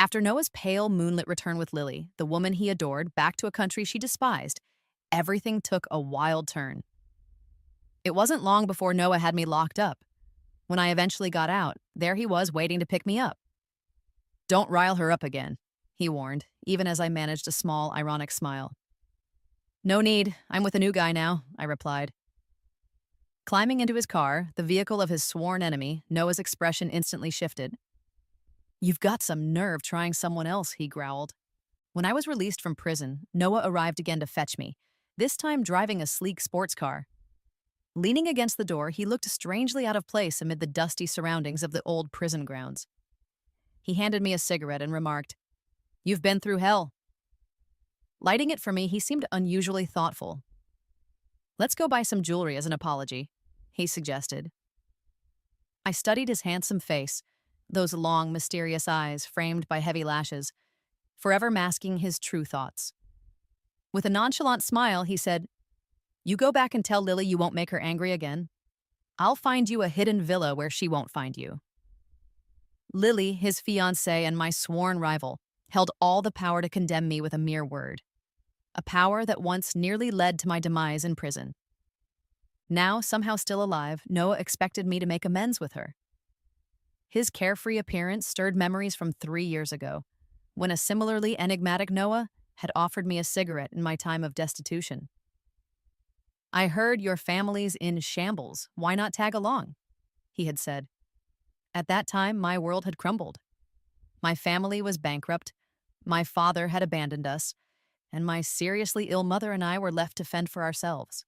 After Noah's pale, moonlit return with Lily, the woman he adored, back to a country she despised, everything took a wild turn. It wasn't long before Noah had me locked up. When I eventually got out, there he was waiting to pick me up. "Don't rile her up again," he warned, even as I managed a small, ironic smile. "No need. I'm with a new guy now," I replied. Climbing into his car, the vehicle of his sworn enemy, Noah's expression instantly shifted. "You've got some nerve trying someone else," he growled. When I was released from prison, Noah arrived again to fetch me, this time driving a sleek sports car. Leaning against the door, he looked strangely out of place amid the dusty surroundings of the old prison grounds. He handed me a cigarette and remarked, "You've been through hell." Lighting it for me, he seemed unusually thoughtful. "Let's go buy some jewelry as an apology," he suggested. I studied his handsome face, those long, mysterious eyes framed by heavy lashes, forever masking his true thoughts. With a nonchalant smile, he said, "You go back and tell Lily you won't make her angry again. I'll find you a hidden villa where she won't find you." Lily, his fiancée and my sworn rival, held all the power to condemn me with a mere word. A power that once nearly led to my demise in prison. Now, somehow still alive, Noah expected me to make amends with her. His carefree appearance stirred memories from 3 years ago, when a similarly enigmatic Noah had offered me a cigarette in my time of destitution. "I heard your family's in shambles. Why not tag along?" he had said. At that time, my world had crumbled. My family was bankrupt, my father had abandoned us, and my seriously ill mother and I were left to fend for ourselves.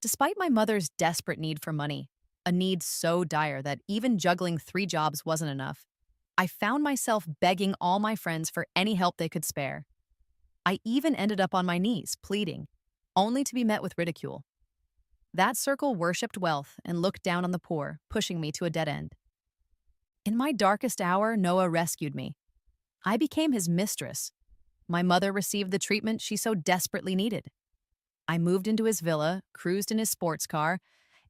Despite my mother's desperate need for money, a need so dire that even juggling 3 jobs wasn't enough, I found myself begging all my friends for any help they could spare. I even ended up on my knees, pleading, only to be met with ridicule. That circle worshipped wealth and looked down on the poor, pushing me to a dead end. In my darkest hour, Noah rescued me. I became his mistress. My mother received the treatment she so desperately needed. I moved into his villa, cruised in his sports car,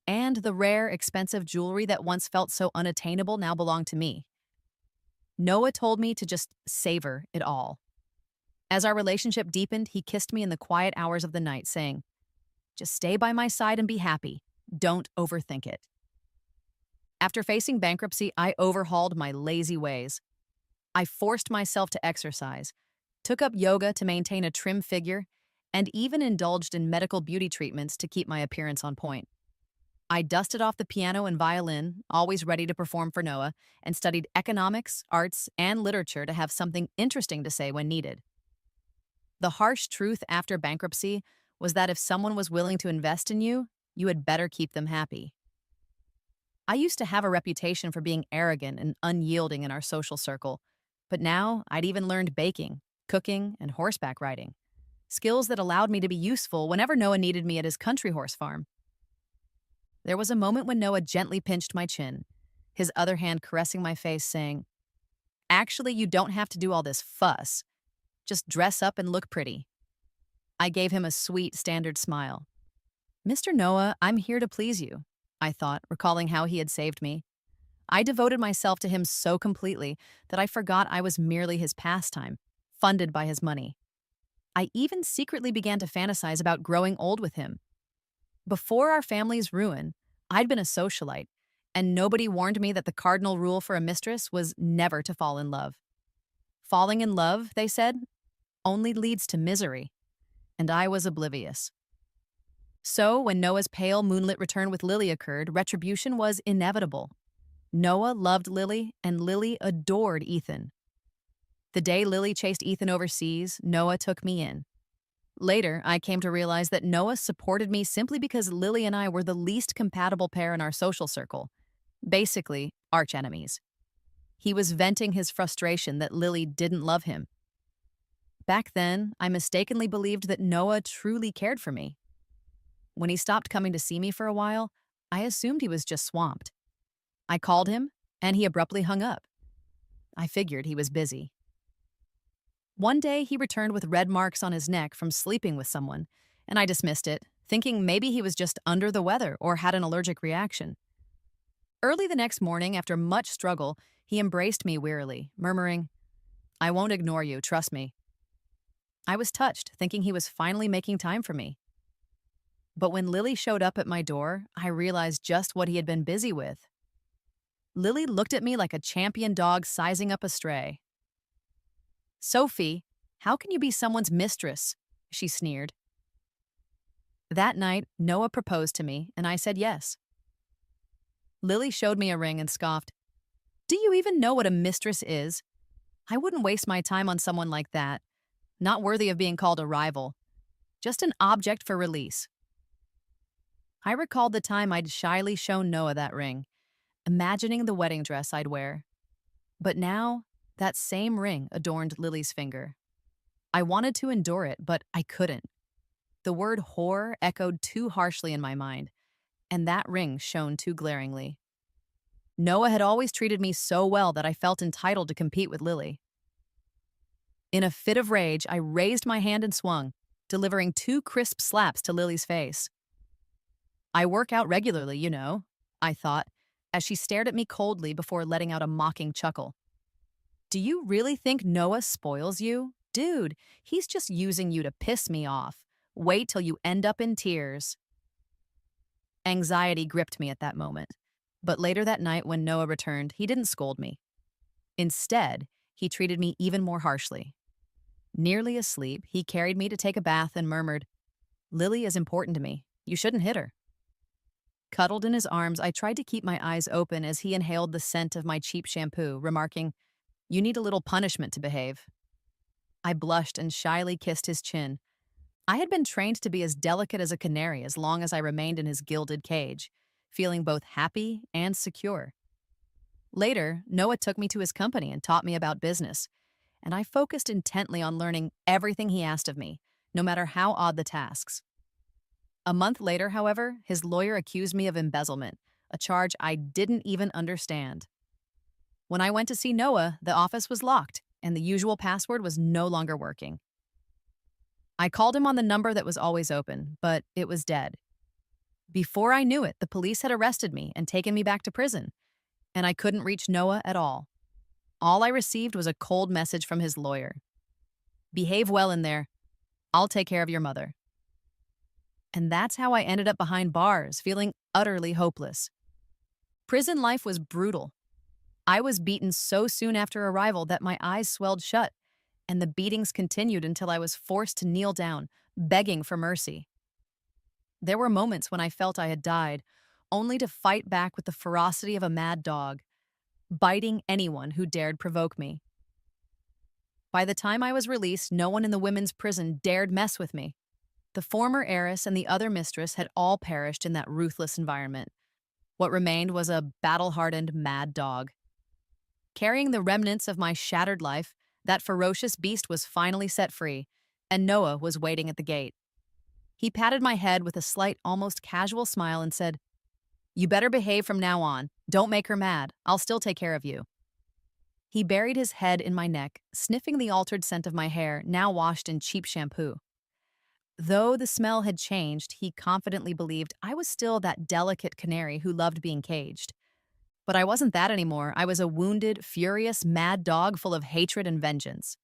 and the rare, expensive jewelry that once felt so unattainable now belonged to me. Noah told me to just savor it all. As our relationship deepened, he kissed me in the quiet hours of the night, saying, "Just stay by my side and be happy. Don't overthink it." After facing bankruptcy, I overhauled my lazy ways. I forced myself to exercise, took up yoga to maintain a trim figure, and even indulged in medical beauty treatments to keep my appearance on point. I dusted off the piano and violin, always ready to perform for Noah, and studied economics, arts, and literature to have something interesting to say when needed. The harsh truth after bankruptcy was that if someone was willing to invest in you, you had better keep them happy. I used to have a reputation for being arrogant and unyielding in our social circle, but now I'd even learned baking, cooking, and horseback riding, skills that allowed me to be useful whenever Noah needed me at his country horse farm. There was a moment when Noah gently pinched my chin, his other hand caressing my face, saying, "Actually, you don't have to do all this fuss. Just dress up and look pretty." I gave him a sweet, standard smile. "Mr. Noah, I'm here to please you," I thought, recalling how he had saved me. I devoted myself to him so completely that I forgot I was merely his pastime, funded by his money. I even secretly began to fantasize about growing old with him. Before our family's ruin, I'd been a socialite, and nobody warned me that the cardinal rule for a mistress was never to fall in love. Falling in love, they said, only leads to misery, and I was oblivious. So, when Noah's pale, moonlit return with Lily occurred, retribution was inevitable. Noah loved Lily, and Lily adored Ethan. The day Lily chased Ethan overseas, Noah took me in. Later, I came to realize that Noah supported me simply because Lily and I were the least compatible pair in our social circle. Basically, archenemies. He was venting his frustration that Lily didn't love him. Back then, I mistakenly believed that Noah truly cared for me. When he stopped coming to see me for a while, I assumed he was just swamped. I called him, and he abruptly hung up. I figured he was busy. One day, he returned with red marks on his neck from sleeping with someone, and I dismissed it, thinking maybe he was just under the weather or had an allergic reaction. Early the next morning, after much struggle, he embraced me wearily, murmuring, I won't ignore you, trust me. I was touched, thinking he was finally making time for me. But when Lily showed up at my door, I realized just what he had been busy with. Lily looked at me like a champion dog sizing up a stray. Sophie, how can you be someone's mistress? She sneered. That night, Noah proposed to me, and I said yes. Lily showed me a ring and scoffed. Do you even know what a mistress is? I wouldn't waste my time on someone like that. Not worthy of being called a rival. Just an object for release. I recalled the time I'd shyly shown Noah that ring, imagining the wedding dress I'd wear. But now, that same ring adorned Lily's finger. I wanted to endure it, but I couldn't. The word whore echoed too harshly in my mind, and that ring shone too glaringly. Noah had always treated me so well that I felt entitled to compete with Lily. In a fit of rage, I raised my hand and swung, delivering 2 crisp slaps to Lily's face. I work out regularly, you know, I thought, as she stared at me coldly before letting out a mocking chuckle. Do you really think Noah spoils you? Dude, he's just using you to piss me off. Wait till you end up in tears. Anxiety gripped me at that moment. But later that night, when Noah returned, he didn't scold me. Instead, he treated me even more harshly. Nearly asleep, he carried me to take a bath and murmured, Lily is important to me. You shouldn't hit her. Cuddled in his arms, I tried to keep my eyes open as he inhaled the scent of my cheap shampoo, remarking, You need a little punishment to behave. I blushed and shyly kissed his chin. I had been trained to be as delicate as a canary as long as I remained in his gilded cage, feeling both happy and secure. Later, Noah took me to his company and taught me about business, and I focused intently on learning everything he asked of me, no matter how odd the tasks. A month later, however, his lawyer accused me of embezzlement, a charge I didn't even understand. When I went to see Noah, the office was locked, and the usual password was no longer working. I called him on the number that was always open, but it was dead. Before I knew it, the police had arrested me and taken me back to prison, and I couldn't reach Noah at all. All I received was a cold message from his lawyer. Behave well in there. I'll take care of your mother. And that's how I ended up behind bars, feeling utterly hopeless. Prison life was brutal. I was beaten so soon after arrival that my eyes swelled shut, and the beatings continued until I was forced to kneel down, begging for mercy. There were moments when I felt I had died, only to fight back with the ferocity of a mad dog, biting anyone who dared provoke me. By the time I was released, no one in the women's prison dared mess with me. The former heiress and the other mistress had all perished in that ruthless environment. What remained was a battle-hardened mad dog. Carrying the remnants of my shattered life, that ferocious beast was finally set free, and Noah was waiting at the gate. He patted my head with a slight, almost casual smile and said, You better behave from now on. Don't make her mad. I'll still take care of you. He buried his head in my neck, sniffing the altered scent of my hair, now washed in cheap shampoo. Though the smell had changed, he confidently believed I was still that delicate canary who loved being caged. But I wasn't that anymore. I was a wounded, furious, mad dog full of hatred and vengeance.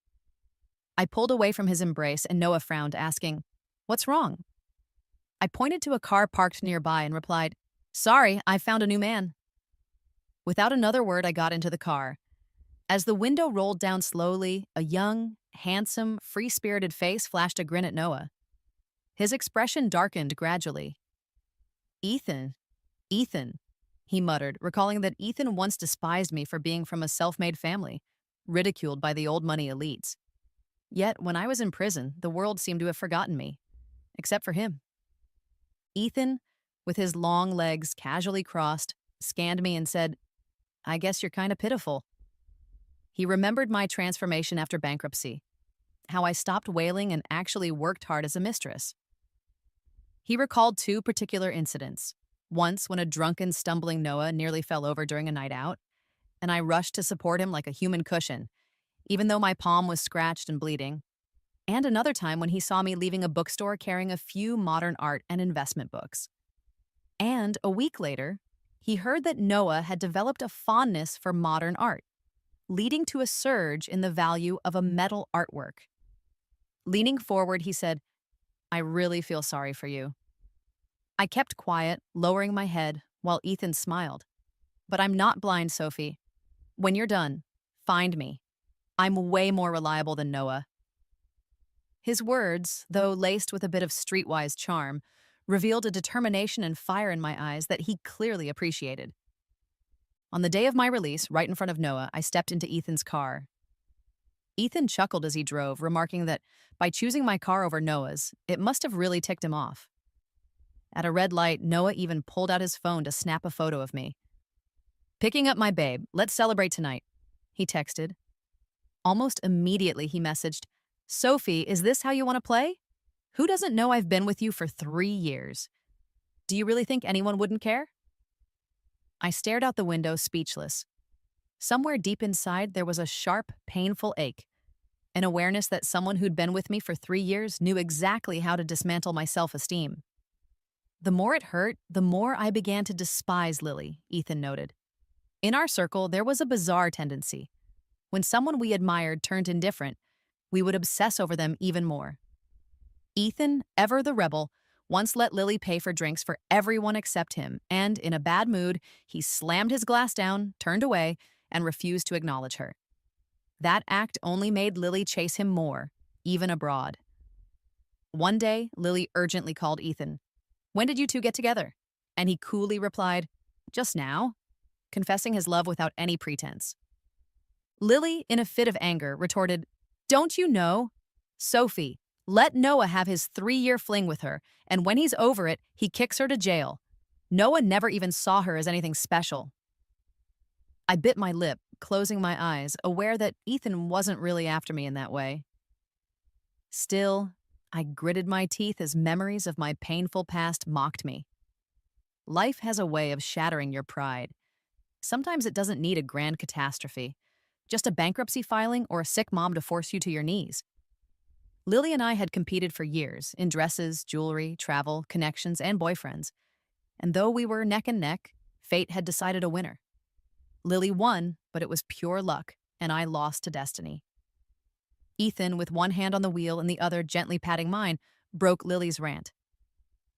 I pulled away from his embrace, and Noah frowned, asking, What's wrong? I pointed to a car parked nearby and replied, Sorry, I found a new man. Without another word, I got into the car. As the window rolled down slowly, a young, handsome, free-spirited face flashed a grin at Noah. His expression darkened gradually. Ethan, he muttered, recalling that Ethan once despised me for being from a self-made family, ridiculed by the old money elites. Yet, when I was in prison, the world seemed to have forgotten me, except for him. Ethan, with his long legs casually crossed, scanned me and said, I guess you're kind of pitiful. He remembered my transformation after bankruptcy, how I stopped wailing and actually worked hard as a mistress. He recalled 2 particular incidents. Once when a drunken, stumbling Noah nearly fell over during a night out, and I rushed to support him like a human cushion, even though my palm was scratched and bleeding. And another time when he saw me leaving a bookstore carrying a few modern art and investment books. And a week later, he heard that Noah had developed a fondness for modern art. leading to a surge in the value of a metal artwork. Leaning forward, he said, "I really feel sorry for you." I kept quiet, lowering my head, while Ethan smiled. "But I'm not blind, Sophie. When you're done, find me. I'm way more reliable than Noah." His words, though laced with a bit of streetwise charm, revealed a determination and fire in my eyes that he clearly appreciated. On the day of my release, right in front of Noah, I stepped into Ethan's car. Ethan chuckled as he drove, remarking that by choosing my car over Noah's, it must have really ticked him off. At a red light, Noah even pulled out his phone to snap a photo of me. "Picking up my babe. Let's celebrate tonight," he texted. Almost immediately, he messaged, "Sophie, is this how you want to play? Who doesn't know I've been with you for 3 years? Do you really think anyone wouldn't care?" I stared out the window, speechless. Somewhere deep inside, there was a sharp, painful ache, an awareness that someone who'd been with me for 3 years knew exactly how to dismantle my self-esteem. The more it hurt, the more I began to despise Lily, Ethan noted. In our circle, there was a bizarre tendency. When someone we admired turned indifferent, we would obsess over them even more. Ethan, ever the rebel, once let Lily pay for drinks for everyone except him, and in a bad mood, he slammed his glass down, turned away, and refused to acknowledge her. That act only made Lily chase him more, even abroad. One day, Lily urgently called Ethan. "When did you two get together?" And he coolly replied, "Just now," confessing his love without any pretense. Lily, in a fit of anger, retorted, "Don't you know? Sophie, let Noah have his 3-year fling with her, and when he's over it, he kicks her to jail. Noah never even saw her as anything special." I bit my lip, closing my eyes, aware that Ethan wasn't really after me in that way. Still, I gritted my teeth as memories of my painful past mocked me. Life has a way of shattering your pride. Sometimes it doesn't need a grand catastrophe, just a bankruptcy filing or a sick mom to force you to your knees. Lily and I had competed for years in dresses, jewelry, travel, connections, and boyfriends. And though we were neck and neck, fate had decided a winner. Lily won, but it was pure luck, and I lost to destiny. Ethan, with one hand on the wheel and the other gently patting mine, broke Lily's rant.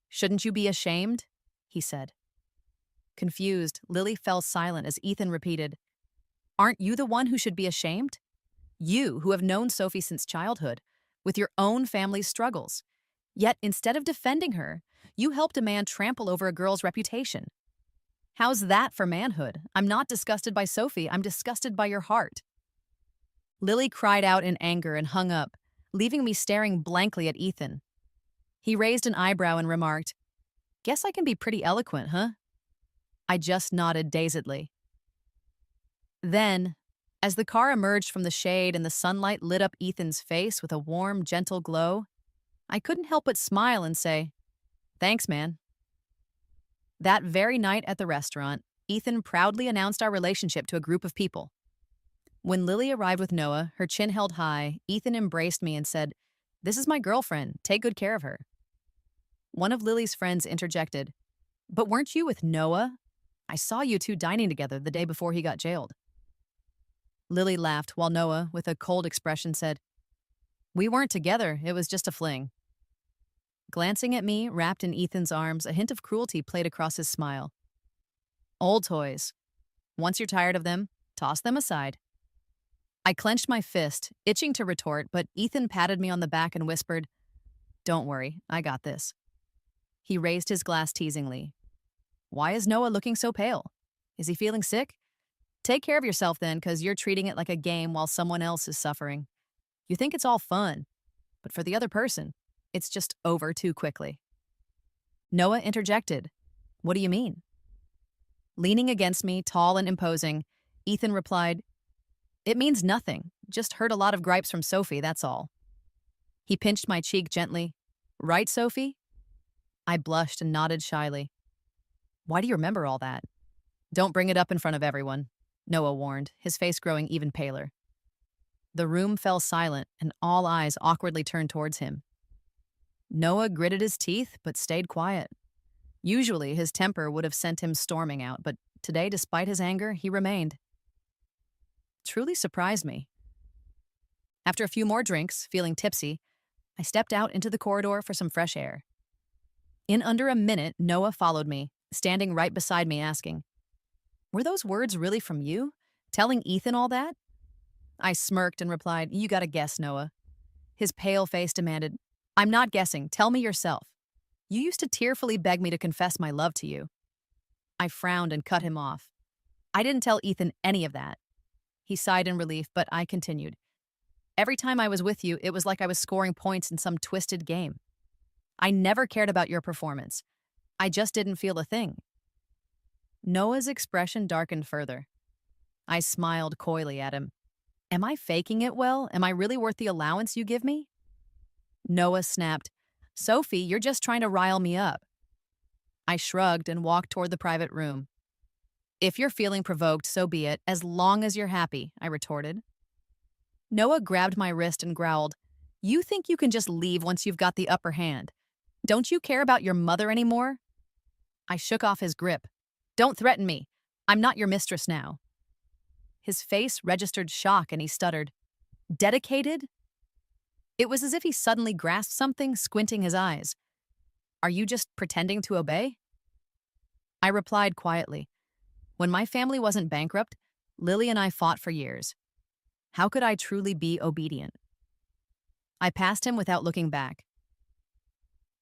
"Shouldn't you be ashamed?" he said. Confused, Lily fell silent as Ethan repeated, "Aren't you the one who should be ashamed? You, who have known Sophie since childhood, with your own family's struggles. Yet, instead of defending her, you helped a man trample over a girl's reputation. How's that for manhood? I'm not disgusted by Sophie, I'm disgusted by your heart." Lily cried out in anger and hung up, leaving me staring blankly at Ethan. He raised an eyebrow and remarked, "Guess I can be pretty eloquent, huh?" I just nodded dazedly. Then, as the car emerged from the shade and the sunlight lit up Ethan's face with a warm, gentle glow, I couldn't help but smile and say, "Thanks, man." That very night at the restaurant, Ethan proudly announced our relationship to a group of people. When Lily arrived with Noah, her chin held high, Ethan embraced me and said, "This is my girlfriend. Take good care of her." One of Lily's friends interjected, "But weren't you with Noah? I saw you two dining together the day before he got jailed." Lily laughed while Noah, with a cold expression, said, "We weren't together. It was just a fling." Glancing at me, wrapped in Ethan's arms, a hint of cruelty played across his smile. "Old toys. Once you're tired of them, toss them aside." I clenched my fist, itching to retort, but Ethan patted me on the back and whispered, "Don't worry, I got this." He raised his glass teasingly. "Why is Noah looking so pale? Is he feeling sick? Take care of yourself then, 'cause you're treating it like a game while someone else is suffering. You think it's all fun, but for the other person, it's just over too quickly." Noah interjected, "What do you mean?" Leaning against me, tall and imposing, Ethan replied, "It means nothing. Just heard a lot of gripes from Sophie, that's all." He pinched my cheek gently. "Right, Sophie?" I blushed and nodded shyly. "Why do you remember all that?" "Don't bring it up in front of everyone," Noah warned, his face growing even paler. The room fell silent, and all eyes awkwardly turned towards him. Noah gritted his teeth, but stayed quiet. Usually, his temper would have sent him storming out, but today, despite his anger, he remained. truly surprised me. After a few more drinks, feeling tipsy, I stepped out into the corridor for some fresh air. In under a minute, Noah followed me, standing right beside me, asking, "Were those words really from you? Telling Ethan all that?" I smirked and replied, "You gotta guess, Noah." His pale face demanded, "I'm not guessing. Tell me yourself. You used to tearfully beg me to confess my love to you." I frowned and cut him off. "I didn't tell Ethan any of that." He sighed in relief, but I continued. "Every time I was with you, it was like I was scoring points in some twisted game. I never cared about your performance. I just didn't feel a thing." Noah's expression darkened further. I smiled coyly at him. "Am I faking it well? Am I really worth the allowance you give me?" Noah snapped, "Sophie, you're just trying to rile me up." I shrugged and walked toward the private room. "If you're feeling provoked, so be it, as long as you're happy," I retorted. Noah grabbed my wrist and growled, "You think you can just leave once you've got the upper hand? Don't you care about your mother anymore?" I shook off his grip. "Don't threaten me. I'm not your mistress now." His face registered shock and he stuttered, "Dedicated?" It was as if he suddenly grasped something, squinting his eyes. "Are you just pretending to obey?" I replied quietly, "When my family wasn't bankrupt, Lily and I fought for years. How could I truly be obedient?" I passed him without looking back.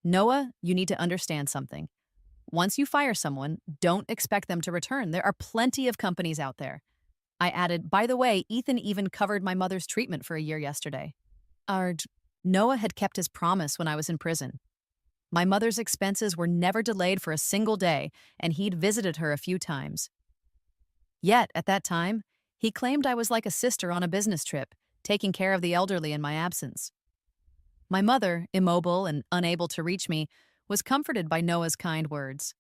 "Noah, you need to understand something. Once you fire someone, don't expect them to return. There are plenty of companies out there." I added, "By the way, Ethan even covered my mother's treatment for a year yesterday." Ard, Noah had kept his promise when I was in prison. My mother's expenses were never delayed for a single day, and he'd visited her a few times. Yet, at that time, he claimed I was like a sister on a business trip, taking care of the elderly in my absence. My mother, immobile and unable to reach me, was comforted by Noah's kind words.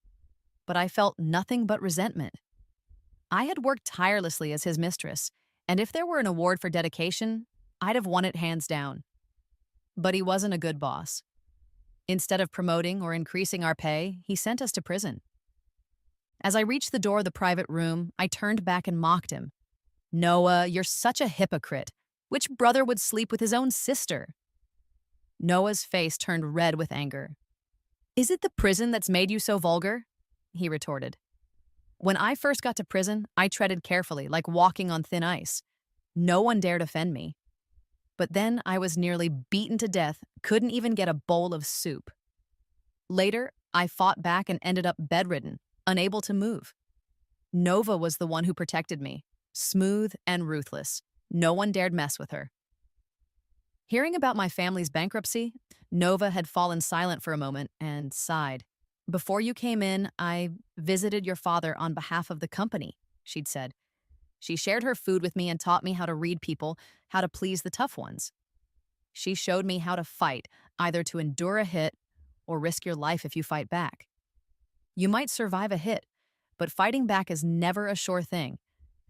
But I felt nothing but resentment. I had worked tirelessly as his mistress, and if there were an award for dedication, I'd have won it hands down. But he wasn't a good boss. Instead of promoting or increasing our pay, he sent us to prison. As I reached the door of the private room, I turned back and mocked him. "Noah, you're such a hypocrite. Which brother would sleep with his own sister?" Noah's face turned red with anger. "Is it the prison that's made you so vulgar?" he retorted. "When I first got to prison, I treaded carefully, like walking on thin ice. No one dared offend me. But then I was nearly beaten to death, couldn't even get a bowl of soup. Later, I fought back and ended up bedridden, unable to move. Nova was the one who protected me, smooth and ruthless. No one dared mess with her." Hearing about my family's bankruptcy, Nova had fallen silent for a moment and sighed. "Before you came in, I visited your father on behalf of the company," she'd said. "She shared her food with me and taught me how to read people, how to please the tough ones. She showed me how to fight, either to endure a hit or risk your life if you fight back. You might survive a hit, but fighting back is never a sure thing.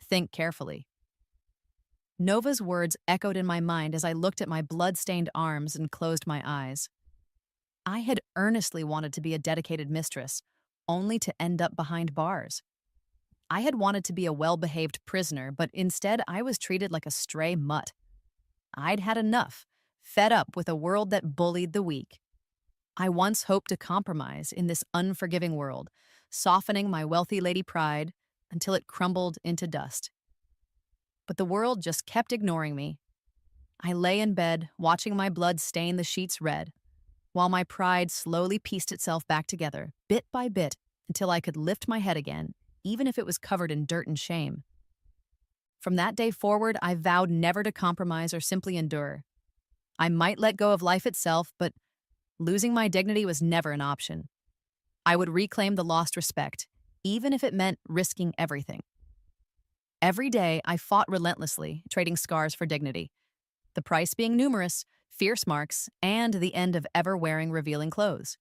Think carefully." Nova's words echoed in my mind as I looked at my blood-stained arms and closed my eyes. I had earnestly wanted to be a dedicated mistress, only to end up behind bars. I had wanted to be a well-behaved prisoner, but instead I was treated like a stray mutt. I'd had enough, fed up with a world that bullied the weak. I once hoped to compromise in this unforgiving world, softening my wealthy lady pride until it crumbled into dust. But the world just kept ignoring me. I lay in bed, watching my blood stain the sheets red, while my pride slowly pieced itself back together, bit by bit, until I could lift my head again, even if it was covered in dirt and shame. From that day forward, I vowed never to compromise or simply endure. I might let go of life itself, but losing my dignity was never an option. I would reclaim the lost respect, even if it meant risking everything. Every day, I fought relentlessly, trading scars for dignity. The price being numerous, fierce marks, and the end of ever wearing revealing clothes.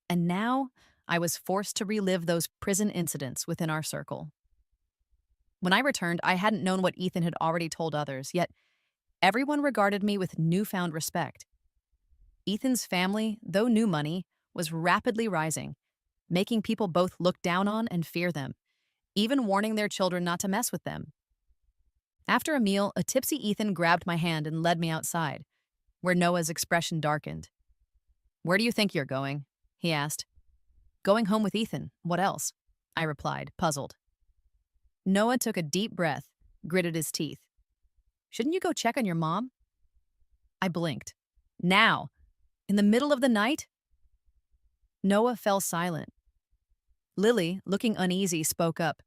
And now, I was forced to relive those prison incidents within our circle. When I returned, I hadn't known what Ethan had already told others, yet everyone regarded me with newfound respect. Ethan's family, though new money, was rapidly rising, making people both look down on and fear them, even warning their children not to mess with them. After a meal, a tipsy Ethan grabbed my hand and led me outside, where Noah's expression darkened. "Where do you think you're going?" he asked. "Going home with Ethan. What else?" I replied, puzzled. Noah took a deep breath, gritted his teeth. "Shouldn't you go check on your mom?" I blinked. Now? In the middle of the night? Noah fell silent. Lily, looking uneasy, spoke up.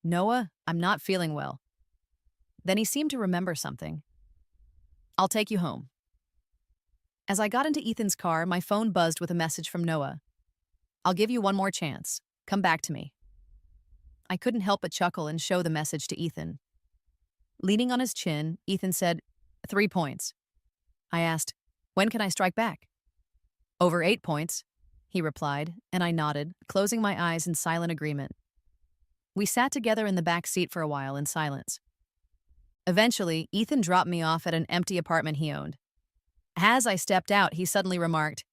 "Noah, I'm not feeling well." Then he seemed to remember something. "I'll take you home." As I got into Ethan's car, my phone buzzed with a message from Noah. "I'll give you one more chance. Come back to me." I couldn't help but chuckle and show the message to Ethan. Leaning on his chin, Ethan said, 3 points. I asked, "When can I strike back?" "Over 8 points," he replied, and I nodded, closing my eyes in silent agreement. We sat together in the back seat for a while in silence. Eventually, Ethan dropped me off at an empty apartment he owned. As I stepped out, he suddenly remarked,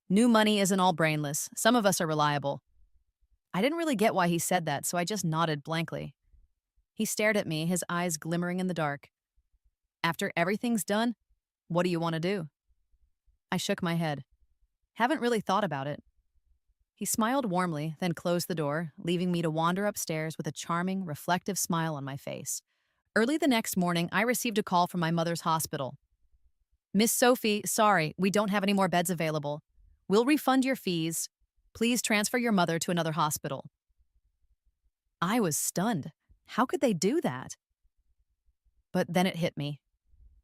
"New money isn't all brainless. Some of us are reliable." I didn't really get why he said that, so I just nodded blankly. He stared at me, his eyes glimmering in the dark. "After everything's done, what do you want to do?" I shook my head. "Haven't really thought about it." He smiled warmly, then closed the door, leaving me to wander upstairs with a charming, reflective smile on my face. Early the next morning, I received a call from my mother's hospital. "Miss Sophie, sorry, we don't have any more beds available. We'll refund your fees. Please transfer your mother to another hospital." I was stunned. How could they do that? But then it hit me.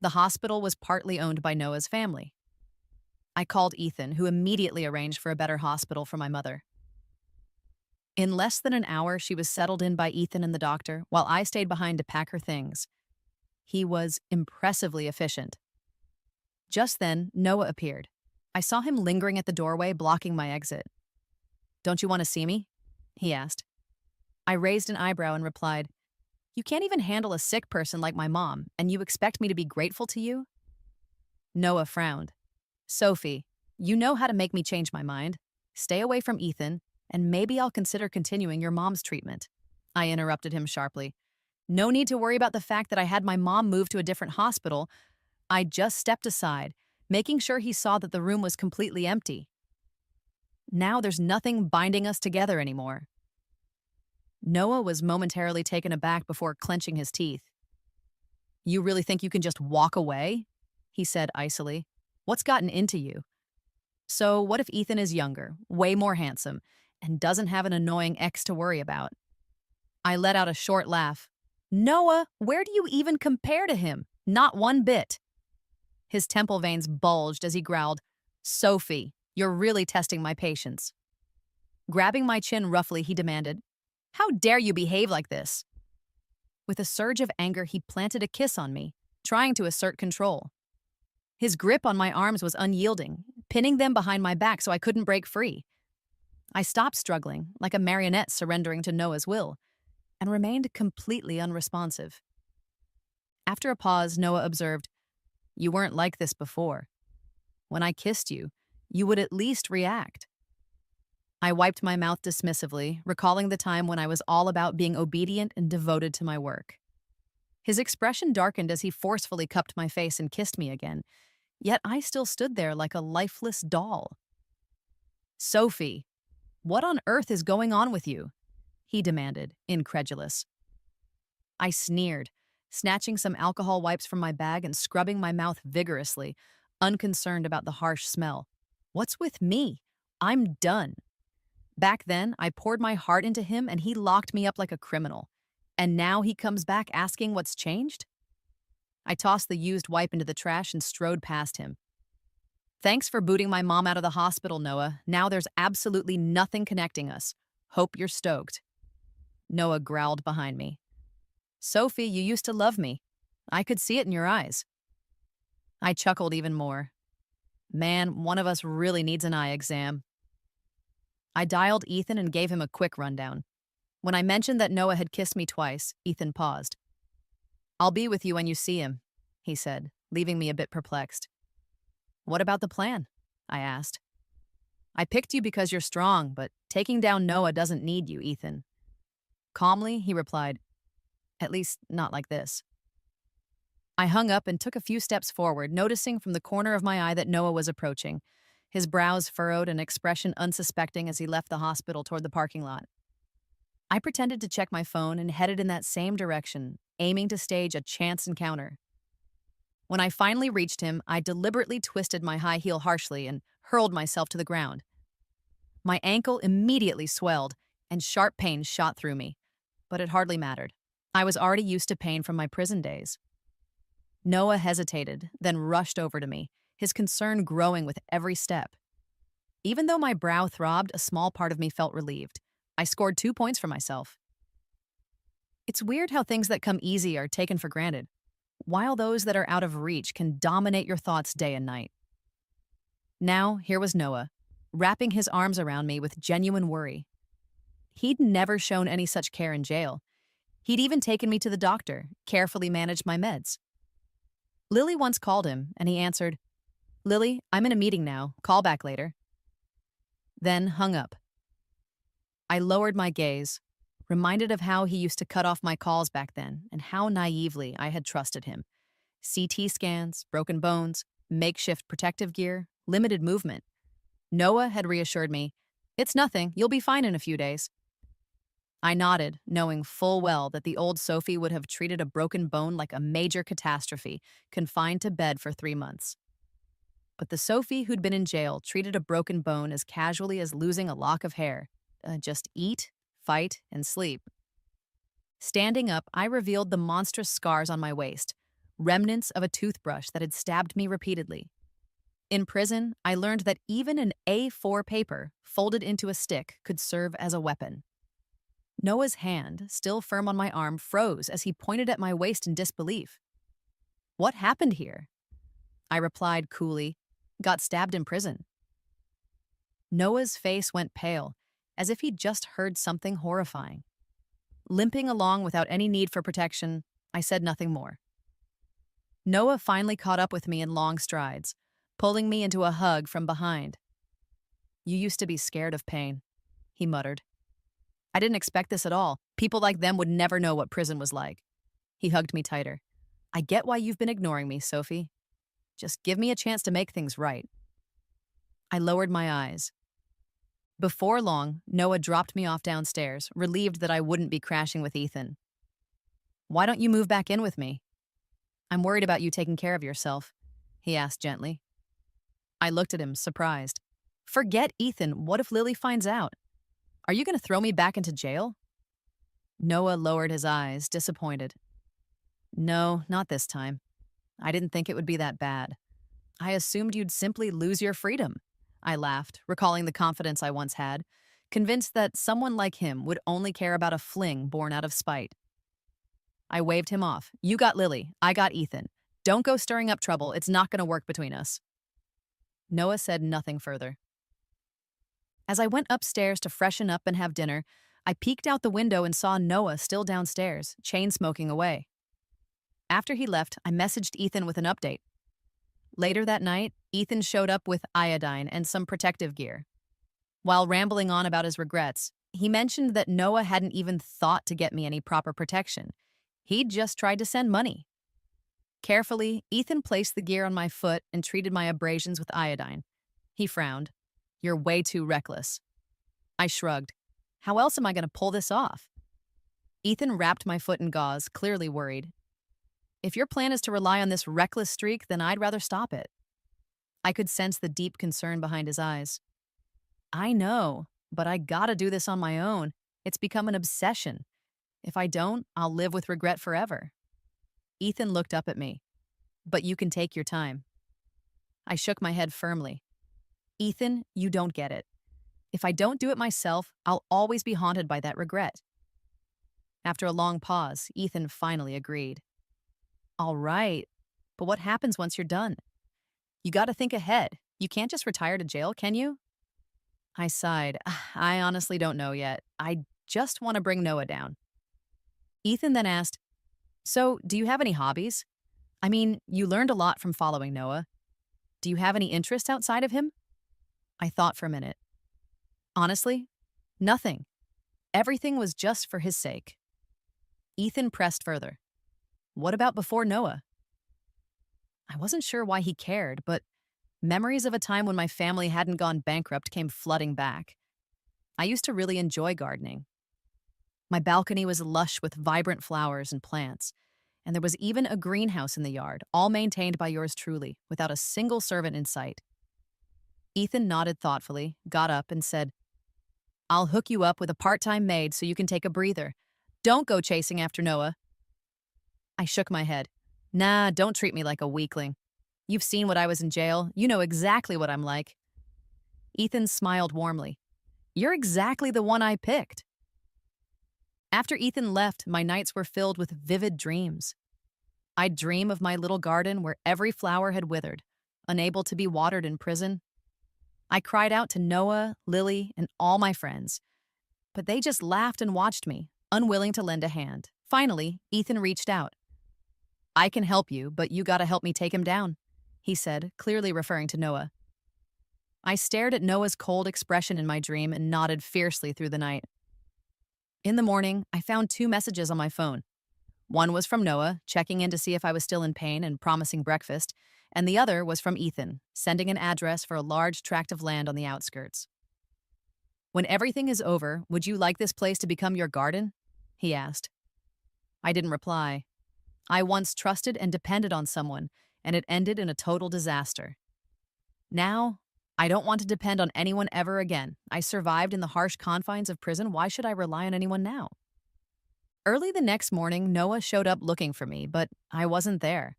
The hospital was partly owned by Noah's family. I called Ethan, who immediately arranged for a better hospital for my mother. In less than an hour, she was settled in by Ethan and the doctor, while I stayed behind to pack her things. He was impressively efficient. Just then, Noah appeared. I saw him lingering at the doorway, blocking my exit. "Don't you want to see me?" he asked. I raised an eyebrow and replied, "You can't even handle a sick person like my mom, and you expect me to be grateful to you?" Noah frowned. "Sophie, you know how to make me change my mind. Stay away from Ethan, and maybe I'll consider continuing your mom's treatment." I interrupted him sharply. "No need to worry about the fact that I had my mom moved to a different hospital." I just stepped aside, making sure he saw that the room was completely empty. Now there's nothing binding us together anymore. Noah was momentarily taken aback before clenching his teeth. "You really think you can just walk away?" he said icily. "What's gotten into you?" "So what if Ethan is younger, way more handsome, and doesn't have an annoying ex to worry about?" I let out a short laugh. "Noah, where do you even compare to him? Not one bit." His temple veins bulged as he growled, "Sophie, you're really testing my patience." Grabbing my chin roughly, he demanded, "How dare you behave like this?" With a surge of anger, he planted a kiss on me, trying to assert control. His grip on my arms was unyielding, pinning them behind my back so I couldn't break free. I stopped struggling, like a marionette surrendering to Noah's will, and remained completely unresponsive. After a pause, Noah observed, "You weren't like this before. When I kissed you, you would at least react." I wiped my mouth dismissively, recalling the time when I was all about being obedient and devoted to my work. His expression darkened as he forcefully cupped my face and kissed me again, yet I still stood there like a lifeless doll. "Sophie, what on earth is going on with you?" he demanded, incredulous. I sneered, snatching some alcohol wipes from my bag and scrubbing my mouth vigorously, unconcerned about the harsh smell. "What's with me? I'm done." Back then, I poured my heart into him and he locked me up like a criminal. And now he comes back asking what's changed? I tossed the used wipe into the trash and strode past him. "Thanks for booting my mom out of the hospital, Noah. Now there's absolutely nothing connecting us. Hope you're stoked." Noah growled behind me. "Sophie, you used to love me. I could see it in your eyes." I chuckled even more. Man, one of us really needs an eye exam. I dialed Ethan and gave him a quick rundown. When I mentioned that Noah had kissed me twice, Ethan paused. "I'll be with you when you see him," he said, leaving me a bit perplexed. "What about the plan?" I asked. "I picked you because you're strong, but taking down Noah doesn't need you, Ethan." Calmly, he replied, "At least, not like this." I hung up and took a few steps forward, noticing from the corner of my eye that Noah was approaching, his brows furrowed, an expression unsuspecting as he left the hospital toward the parking lot. I pretended to check my phone and headed in that same direction, aiming to stage a chance encounter. When I finally reached him, I deliberately twisted my high heel harshly and hurled myself to the ground. My ankle immediately swelled, and sharp pain shot through me, but it hardly mattered. I was already used to pain from my prison days. Noah hesitated, then rushed over to me, his concern growing with every step. Even though my brow throbbed, a small part of me felt relieved. I scored 2 points for myself. It's weird how things that come easy are taken for granted, while those that are out of reach can dominate your thoughts day and night. Now, here was Noah, wrapping his arms around me with genuine worry. He'd never shown any such care in jail. He'd even taken me to the doctor, carefully managed my meds. Lily once called him, and he answered, "Lily, I'm in a meeting now. Call back later." Then hung up. I lowered my gaze, reminded of how he used to cut off my calls back then and how naively I had trusted him. CT scans, broken bones, makeshift protective gear, limited movement. Noah had reassured me, "It's nothing, you'll be fine in a few days." I nodded, knowing full well that the old Sophie would have treated a broken bone like a major catastrophe, confined to bed for 3 months. But the Sophie who'd been in jail treated a broken bone as casually as losing a lock of hair. Just eat, fight, and sleep. Standing up, I revealed the monstrous scars on my waist, remnants of a toothbrush that had stabbed me repeatedly. In prison, I learned that even an A4 paper, folded into a stick, could serve as a weapon. Noah's hand, still firm on my arm, froze as he pointed at my waist in disbelief. "What happened here?" I replied coolly, "Got stabbed in prison." Noah's face went pale, as if he'd just heard something horrifying. Limping along without any need for protection, I said nothing more. Noah finally caught up with me in long strides, pulling me into a hug from behind. "You used to be scared of pain," he muttered. "I didn't expect this at all. People like them would never know what prison was like." He hugged me tighter. "I get why you've been ignoring me, Sophie. Just give me a chance to make things right." I lowered my eyes. Before long, Noah dropped me off downstairs, relieved that I wouldn't be crashing with Ethan. "Why don't you move back in with me?" "I'm worried about you taking care of yourself," he asked gently. I looked at him, surprised. "Forget Ethan. What if Lily finds out? Are you going to throw me back into jail?" Noah lowered his eyes, disappointed. "No, not this time. I didn't think it would be that bad. I assumed you'd simply lose your freedom." I laughed, recalling the confidence I once had, convinced that someone like him would only care about a fling born out of spite. I waved him off. "You got Lily. I got Ethan. Don't go stirring up trouble. It's not going to work between us." Noah said nothing further. As I went upstairs to freshen up and have dinner, I peeked out the window and saw Noah still downstairs, chain-smoking away. After he left, I messaged Ethan with an update. Later that night, Ethan showed up with iodine and some protective gear. While rambling on about his regrets, he mentioned that Noah hadn't even thought to get me any proper protection. He'd just tried to send money. Carefully, Ethan placed the gear on my foot and treated my abrasions with iodine. He frowned. "You're way too reckless." I shrugged. "How else am I going to pull this off?" Ethan wrapped my foot in gauze, clearly worried. "If your plan is to rely on this reckless streak, then I'd rather stop it." I could sense the deep concern behind his eyes. "I know, but I gotta do this on my own. It's become an obsession. If I don't, I'll live with regret forever." Ethan looked up at me. "But you can take your time." I shook my head firmly. "Ethan, you don't get it. If I don't do it myself, I'll always be haunted by that regret." After a long pause, Ethan finally agreed. "All right, but what happens once you're done? You gotta think ahead. You can't just retire to jail, can you?" I sighed. "I honestly don't know yet. I just want to bring Noah down." Ethan then asked, "So, do you have any hobbies? I mean, you learned a lot from following Noah. Do you have any interests outside of him?" I thought for a minute. "Honestly, nothing. Everything was just for his sake." Ethan pressed further. "What about before Noah? I wasn't sure why he cared, but memories of a time when my family hadn't gone bankrupt came flooding back. I used to really enjoy gardening. My balcony was lush with vibrant flowers and plants, and there was even a greenhouse in the yard, all maintained by yours truly, without a single servant in sight. Ethan nodded thoughtfully, got up, and said, I'll hook you up with a part-time maid so you can take a breather. Don't go chasing after Noah. I shook my head. Nah, don't treat me like a weakling. You've seen what I was in jail. You know exactly what I'm like. Ethan smiled warmly. You're exactly the one I picked. After Ethan left, my nights were filled with vivid dreams. I'd dream of my little garden where every flower had withered, unable to be watered in prison. I cried out to Noah, Lily, and all my friends, but they just laughed and watched me, unwilling to lend a hand. Finally, Ethan reached out. I can help you, but you gotta help me take him down, he said, clearly referring to Noah. I stared at Noah's cold expression in my dream and nodded fiercely through the night. In the morning, I found 2 messages on my phone. One was from Noah, checking in to see if I was still in pain and promising breakfast, and the other was from Ethan, sending an address for a large tract of land on the outskirts. When everything is over, would you like this place to become your garden? He asked. I didn't reply. I once trusted and depended on someone, and it ended in a total disaster. Now, I don't want to depend on anyone ever again. I survived in the harsh confines of prison. Why should I rely on anyone now? Early the next morning, Noah showed up looking for me, but I wasn't there.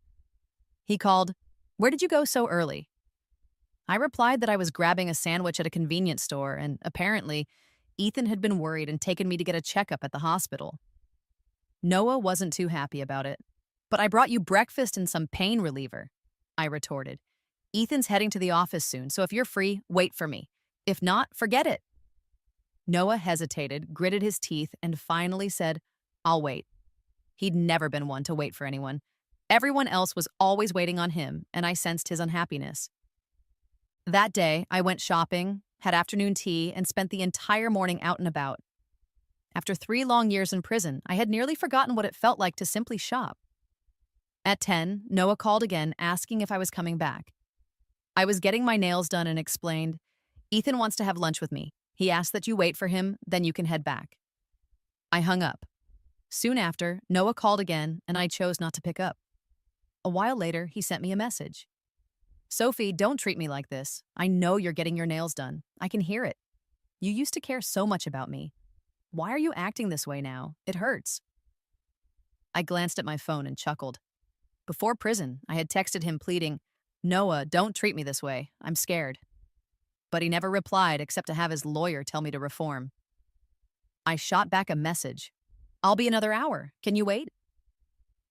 He called, Where did you go so early? I replied that I was grabbing a sandwich at a convenience store, and apparently, Ethan had been worried and taken me to get a checkup at the hospital. Noah wasn't too happy about it. But I brought you breakfast and some pain reliever, I retorted. Ethan's heading to the office soon, so if you're free, wait for me. If not, forget it. Noah hesitated, gritted his teeth, and finally said, I'll wait. He'd never been one to wait for anyone. Everyone else was always waiting on him, and I sensed his unhappiness. That day, I went shopping, had afternoon tea, and spent the entire morning out and about. After 3 long years in prison, I had nearly forgotten what it felt like to simply shop. At 10, Noah called again, asking if I was coming back. I was getting my nails done and explained, Ethan wants to have lunch with me. He asked that you wait for him, then you can head back. I hung up. Soon after, Noah called again, and I chose not to pick up. A while later, he sent me a message. Sophie, don't treat me like this. I know you're getting your nails done. I can hear it. You used to care so much about me. Why are you acting this way now? It hurts. I glanced at my phone and chuckled. Before prison, I had texted him pleading, Noah, don't treat me this way. I'm scared. But he never replied except to have his lawyer tell me to reform. I shot back a message. I'll be another hour. Can you wait?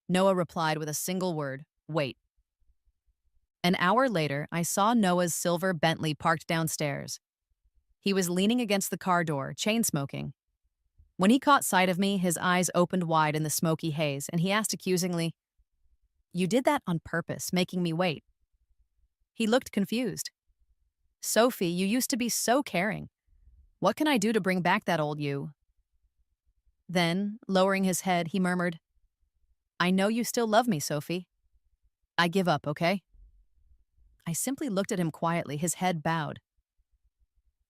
Noah replied with a single word, wait. An hour later, I saw Noah's silver Bentley parked downstairs. He was leaning against the car door, chain-smoking. When he caught sight of me, his eyes opened wide in the smoky haze, and he asked accusingly, You did that on purpose, making me wait. He looked confused. Sophie, you used to be so caring. What can I do to bring back that old you? Then, lowering his head, he murmured, I know you still love me, Sophie. I give up, okay? I simply looked at him quietly, his head bowed.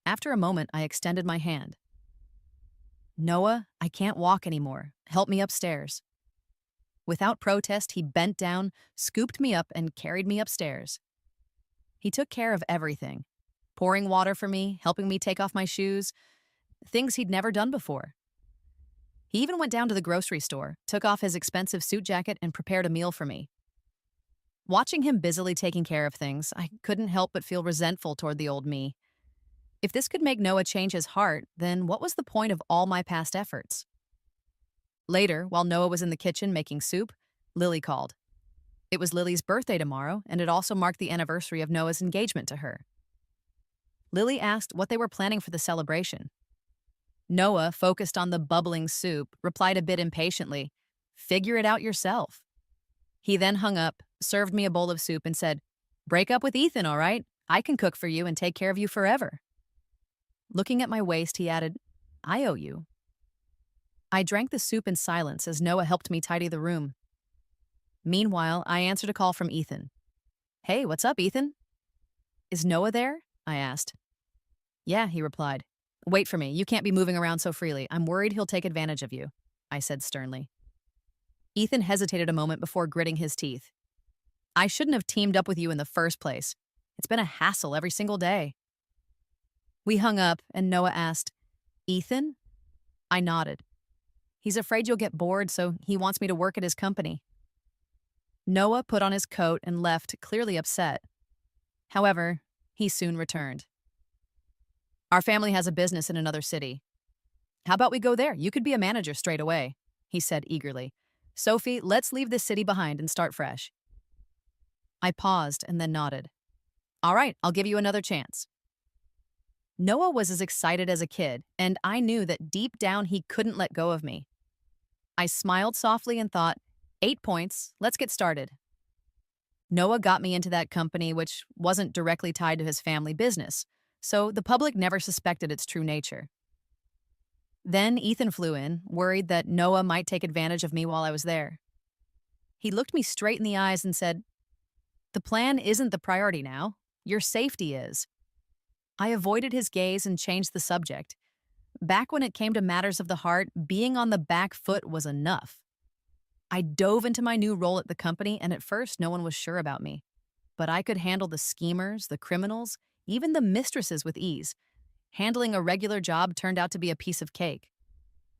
After a moment, I extended my hand. Noah, I can't walk anymore. Help me upstairs. Without protest, he bent down, scooped me up, and carried me upstairs. He took care of everything, pouring water for me, helping me take off my shoes, things he'd never done before. He even went down to the grocery store, took off his expensive suit jacket, and prepared a meal for me. Watching him busily taking care of things, I couldn't help but feel resentful toward the old me. If this could make Noah change his heart, then what was the point of all my past efforts? Later, while Noah was in the kitchen making soup, Lily called. It was Lily's birthday tomorrow, and it also marked the anniversary of Noah's engagement to her. Lily asked what they were planning for the celebration. Noah, focused on the bubbling soup, replied a bit impatiently, Figure it out yourself. He then hung up, served me a bowl of soup, and said, Break up with Ethan, all right? I can cook for you and take care of you forever. Looking at my waist, he added, I owe you. I drank the soup in silence as Noah helped me tidy the room. Meanwhile, I answered a call from Ethan. Hey, what's up, Ethan? Is Noah there? I asked. Yeah, he replied. Wait for me. You can't be moving around so freely. I'm worried he'll take advantage of you, I said sternly. Ethan hesitated a moment before gritting his teeth. I shouldn't have teamed up with you in the first place. It's been a hassle every single day. We hung up, and Noah asked, Ethan? I nodded. He's afraid you'll get bored, so he wants me to work at his company. Noah put on his coat and left, clearly upset. However, he soon returned. Our family has a business in another city. How about we go there? You could be a manager straight away, he said eagerly. Sophie, let's leave this city behind and start fresh. I paused and then nodded. All right, I'll give you another chance. Noah was as excited as a kid, and I knew that deep down he couldn't let go of me. I smiled softly and thought, 8 points, let's get started. Noah got me into that company, which wasn't directly tied to his family business, so the public never suspected its true nature. Then Ethan flew in, worried that Noah might take advantage of me while I was there. He looked me straight in the eyes and said, The plan isn't the priority now. Your safety is. I avoided his gaze and changed the subject. Back when it came to matters of the heart, being on the back foot was enough. I dove into my new role at the company, and at first no one was sure about me. But I could handle the schemers, the criminals, even the mistresses with ease. Handling a regular job turned out to be a piece of cake.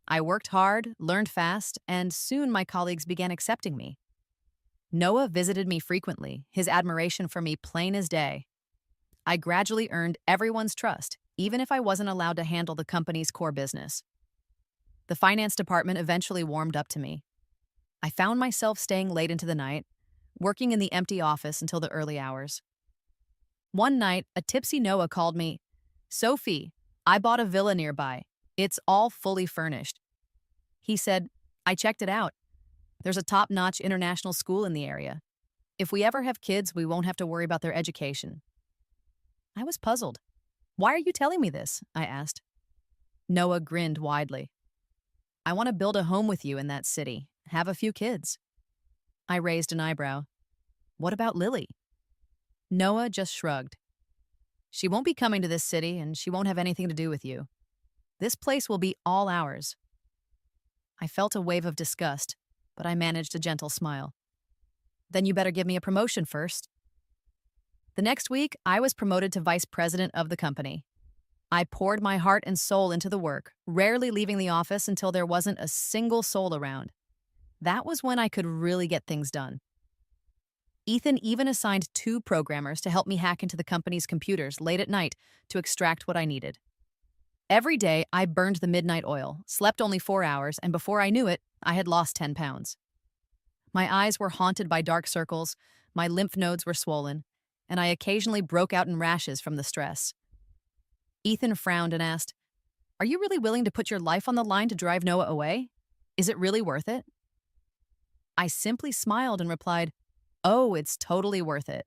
I worked hard, learned fast, and soon my colleagues began accepting me. Noah visited me frequently, his admiration for me plain as day. I gradually earned everyone's trust, even if I wasn't allowed to handle the company's core business. The finance department eventually warmed up to me. I found myself staying late into the night, working in the empty office until the early hours. One night, a tipsy Noah called me, Sophie, I bought a villa nearby. It's all fully furnished. He said, I checked it out. There's a top-notch international school in the area. If we ever have kids, we won't have to worry about their education. I was puzzled. Why are you telling me this? I asked. Noah grinned widely. I want to build a home with you in that city, have a few kids. I raised an eyebrow. What about Lily? Noah just shrugged. She won't be coming to this city, and she won't have anything to do with you. This place will be all ours. I felt a wave of disgust, but I managed a gentle smile. Then you better give me a promotion first. The next week, I was promoted to vice president of the company. I poured my heart and soul into the work, rarely leaving the office until there wasn't a single soul around. That was when I could really get things done. Ethan even assigned 2 programmers to help me hack into the company's computers late at night to extract what I needed. Every day, I burned the midnight oil, slept only 4 hours, and before I knew it, I had lost 10 pounds. My eyes were haunted by dark circles, my lymph nodes were swollen, and I occasionally broke out in rashes from the stress. Ethan frowned and asked, Are you really willing to put your life on the line to drive Noah away? Is it really worth it? I simply smiled and replied, Oh, it's totally worth it.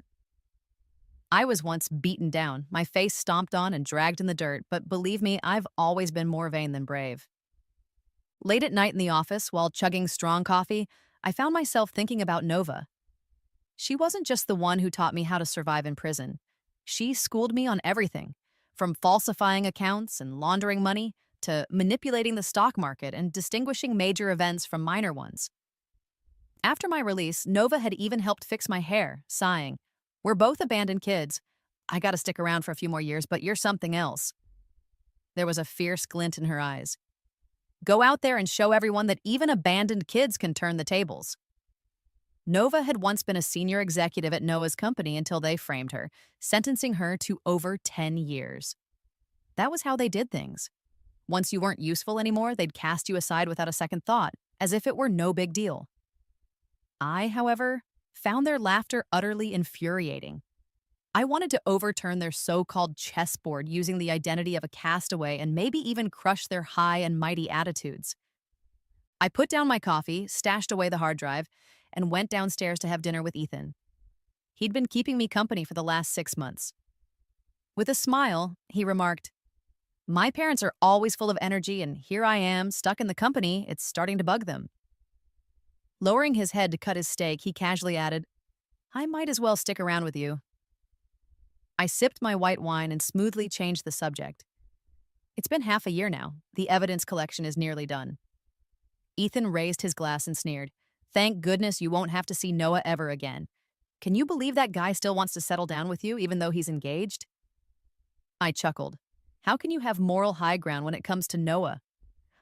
I was once beaten down, my face stomped on and dragged in the dirt, but believe me, I've always been more vain than brave. Late at night in the office, while chugging strong coffee, I found myself thinking about Nova. She wasn't just the one who taught me how to survive in prison. She schooled me on everything, from falsifying accounts and laundering money to manipulating the stock market and distinguishing major events from minor ones. After my release, Nova had even helped fix my hair, sighing, We're both abandoned kids. I gotta stick around for a few more years, but you're something else. There was a fierce glint in her eyes. Go out there and show everyone that even abandoned kids can turn the tables. Nova had once been a senior executive at Noah's company until they framed her, sentencing her to over 10 years. That was how they did things. Once you weren't useful anymore, they'd cast you aside without a second thought, as if it were no big deal. I, however, found their laughter utterly infuriating. I wanted to overturn their so-called chessboard using the identity of a castaway and maybe even crush their high and mighty attitudes. I put down my coffee, stashed away the hard drive, and went downstairs to have dinner with Ethan. He'd been keeping me company for the last 6 months. With a smile, he remarked, My parents are always full of energy, and here I am, stuck in the company. It's starting to bug them. Lowering his head to cut his steak, he casually added, I might as well stick around with you. I sipped my white wine and smoothly changed the subject. It's been half a year now. The evidence collection is nearly done. Ethan raised his glass and sneered. Thank goodness you won't have to see Noah ever again. Can you believe that guy still wants to settle down with you, even though he's engaged? I chuckled. How can you have moral high ground when it comes to Noah?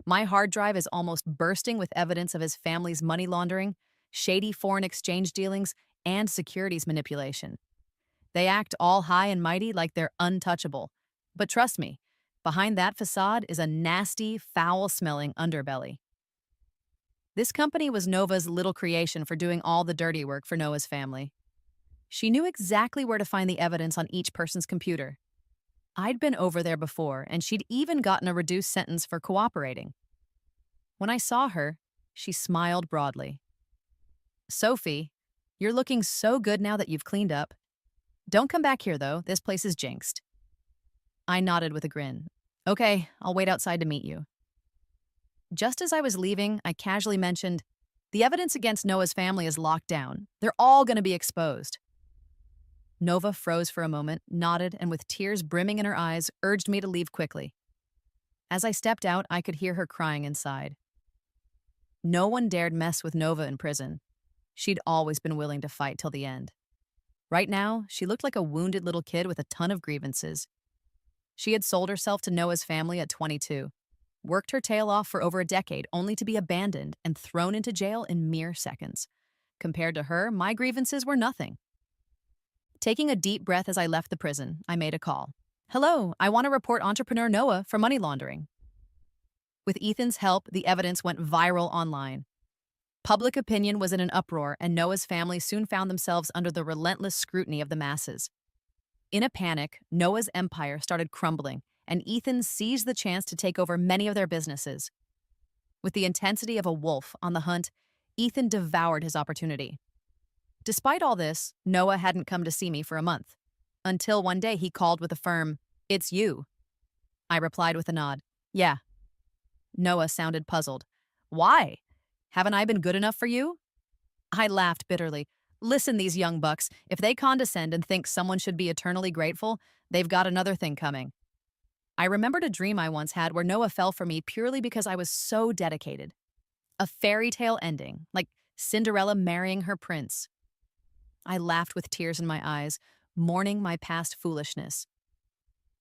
My hard drive is almost bursting with evidence of his family's money laundering, shady foreign exchange dealings, and securities manipulation. They act all high and mighty like they're untouchable. But trust me, behind that facade is a nasty, foul-smelling underbelly. This company was Nova's little creation for doing all the dirty work for Noah's family. She knew exactly where to find the evidence on each person's computer. I'd been over there before, and she'd even gotten a reduced sentence for cooperating. When I saw her, she smiled broadly. Sophie, you're looking so good now that you've cleaned up. Don't come back here, though. This place is jinxed. I nodded with a grin. Okay, I'll wait outside to meet you. Just as I was leaving, I casually mentioned, the evidence against Noah's family is locked down. They're all going to be exposed. Nova froze for a moment, nodded, and with tears brimming in her eyes, urged me to leave quickly. As I stepped out, I could hear her crying inside. No one dared mess with Nova in prison. She'd always been willing to fight till the end. Right now, she looked like a wounded little kid with a ton of grievances. She had sold herself to Noah's family at 22, worked her tail off for over a decade only to be abandoned and thrown into jail in mere seconds. Compared to her, my grievances were nothing. Taking a deep breath as I left the prison, I made a call. Hello, I want to report entrepreneur Noah for money laundering. With Ethan's help, the evidence went viral online. Public opinion was in an uproar, and Noah's family soon found themselves under the relentless scrutiny of the masses. In a panic, Noah's empire started crumbling, and Ethan seized the chance to take over many of their businesses. With the intensity of a wolf on the hunt, Ethan devoured his opportunity. Despite all this, Noah hadn't come to see me for a month, until one day he called with a firm, "It's you." I replied with a nod, "Yeah." Noah sounded puzzled. "Why? Haven't I been good enough for you?" I laughed bitterly. Listen, these young bucks, if they condescend and think someone should be eternally grateful, they've got another thing coming. I remembered a dream I once had where Noah fell for me purely because I was so dedicated. A fairy tale ending, like Cinderella marrying her prince. I laughed with tears in my eyes, mourning my past foolishness.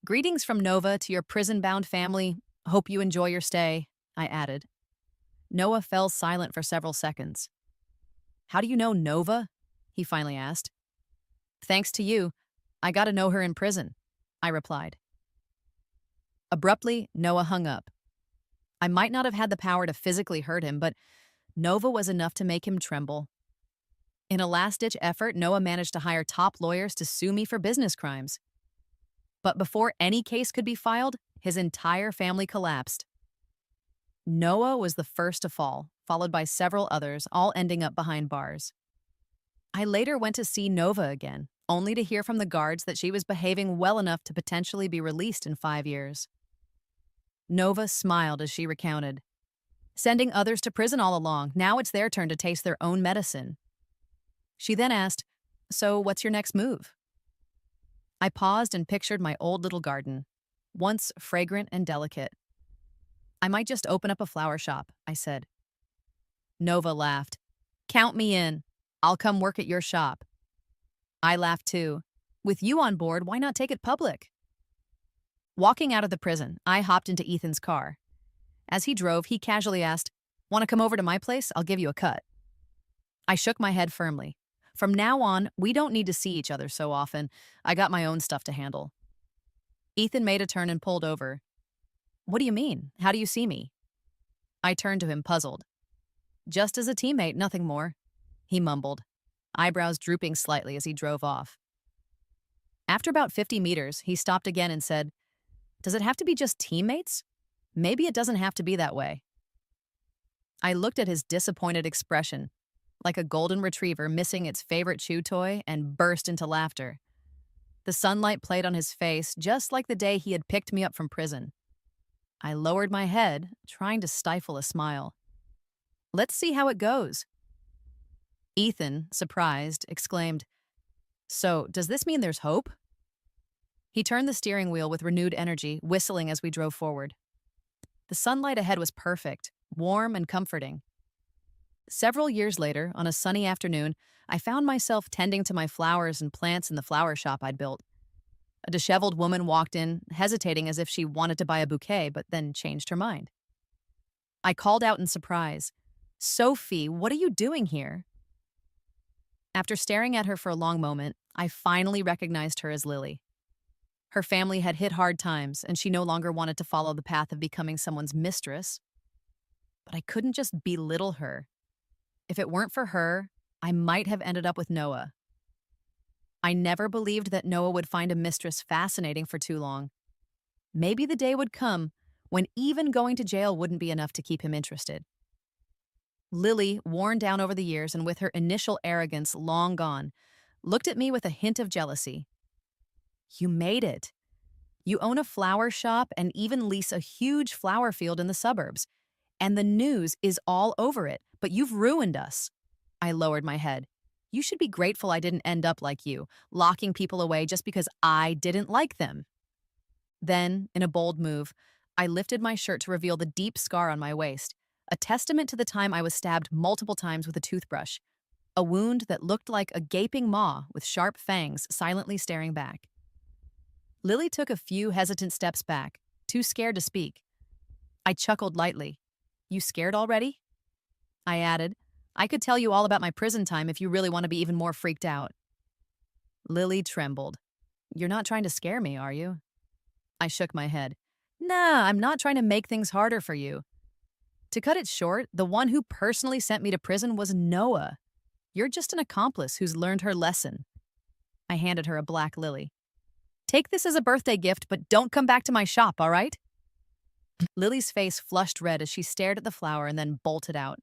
Greetings from Nova to your prison-bound family. Hope you enjoy your stay, I added. Noah fell silent for several seconds. How do you know Nova? He finally asked. Thanks to you. I got to know her in prison, I replied. Abruptly, Noah hung up. I might not have had the power to physically hurt him, but Nova was enough to make him tremble. In a last-ditch effort, Noah managed to hire top lawyers to sue me for business crimes. But before any case could be filed, his entire family collapsed. Noah was the first to fall, followed by several others, all ending up behind bars. I later went to see Nova again, only to hear from the guards that she was behaving well enough to potentially be released in 5 years. Nova smiled as she recounted. Sending others to prison all along, now it's their turn to taste their own medicine. She then asked, so what's your next move? I paused and pictured my old little garden, once fragrant and delicate. I might just open up a flower shop, I said. Nova laughed. Count me in. I'll come work at your shop. I laughed too. With you on board, why not take it public? Walking out of the prison, I hopped into Ethan's car. As he drove, he casually asked, want to come over to my place? I'll give you a cut. I shook my head firmly. From now on, we don't need to see each other so often. I got my own stuff to handle. Ethan made a turn and pulled over. What do you mean? How do you see me? I turned to him, puzzled. Just as a teammate, nothing more, he mumbled, eyebrows drooping slightly as he drove off. After about 50 meters, he stopped again and said, does it have to be just teammates? Maybe it doesn't have to be that way. I looked at his disappointed expression, like a golden retriever missing its favorite chew toy, and burst into laughter. The sunlight played on his face just like the day he had picked me up from prison. I lowered my head, trying to stifle a smile. Let's see how it goes. Ethan, surprised, exclaimed, So, does this mean there's hope? He turned the steering wheel with renewed energy, whistling as we drove forward. The sunlight ahead was perfect, warm and comforting. Several years later, on a sunny afternoon, I found myself tending to my flowers and plants in the flower shop I'd built. A disheveled woman walked in, hesitating as if she wanted to buy a bouquet, but then changed her mind. I called out in surprise, "Sophie, what are you doing here?" After staring at her for a long moment, I finally recognized her as Lily. Her family had hit hard times, and she no longer wanted to follow the path of becoming someone's mistress. But I couldn't just belittle her. If it weren't for her, I might have ended up with Noah. I never believed that Noah would find a mistress fascinating for too long. Maybe the day would come when even going to jail wouldn't be enough to keep him interested. Lily, worn down over the years and with her initial arrogance long gone, looked at me with a hint of jealousy. "You made it. You own a flower shop and even lease a huge flower field in the suburbs. And the news is all over it, but you've ruined us." I lowered my head. "You should be grateful I didn't end up like you, locking people away just because I didn't like them." Then, in a bold move, I lifted my shirt to reveal the deep scar on my waist, a testament to the time I was stabbed multiple times with a toothbrush, a wound that looked like a gaping maw with sharp fangs silently staring back. Lily took a few hesitant steps back, too scared to speak. I chuckled lightly. "You scared already?" I added, "I could tell you all about my prison time if you really want to be even more freaked out." Lily trembled. "You're not trying to scare me, are you?" I shook my head. "Nah, I'm not trying to make things harder for you." To cut it short, the one who personally sent me to prison was Noah. You're just an accomplice who's learned her lesson. I handed her a black lily. "Take this as a birthday gift, but don't come back to my shop, all right?" Lily's face flushed red as she stared at the flower and then bolted out.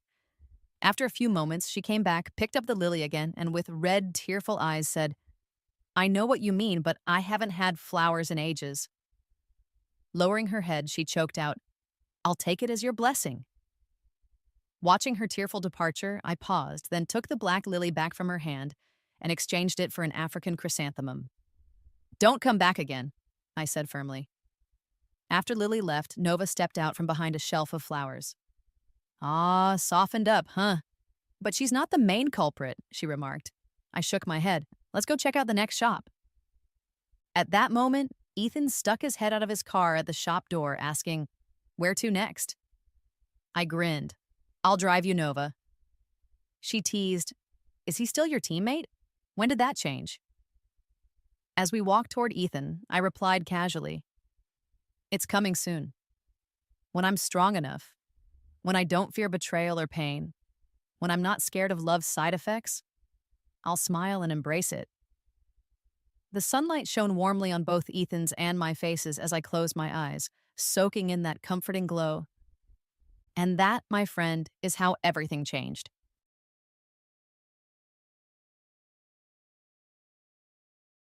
After a few moments, she came back, picked up the lily again, and with red, tearful eyes said, "I know what you mean, but I haven't had flowers in ages." Lowering her head, she choked out, "I'll take it as your blessing." Watching her tearful departure, I paused, then took the black lily back from her hand and exchanged it for an African chrysanthemum. "Don't come back again," I said firmly. After Lily left, Nova stepped out from behind a shelf of flowers. "Ah, softened up, huh? But she's not the main culprit," she remarked. I shook my head. "Let's go check out the next shop." At that moment, Ethan stuck his head out of his car at the shop door, asking, "Where to next?" I grinned. "I'll drive you, Nova." She teased, "Is he still your teammate? When did that change?" As we walked toward Ethan, I replied casually, "It's coming soon. When I'm strong enough, when I don't fear betrayal or pain, when I'm not scared of love's side effects, I'll smile and embrace it." The sunlight shone warmly on both Ethan's and my faces as I closed my eyes, soaking in that comforting glow. And that, my friend, is how everything changed.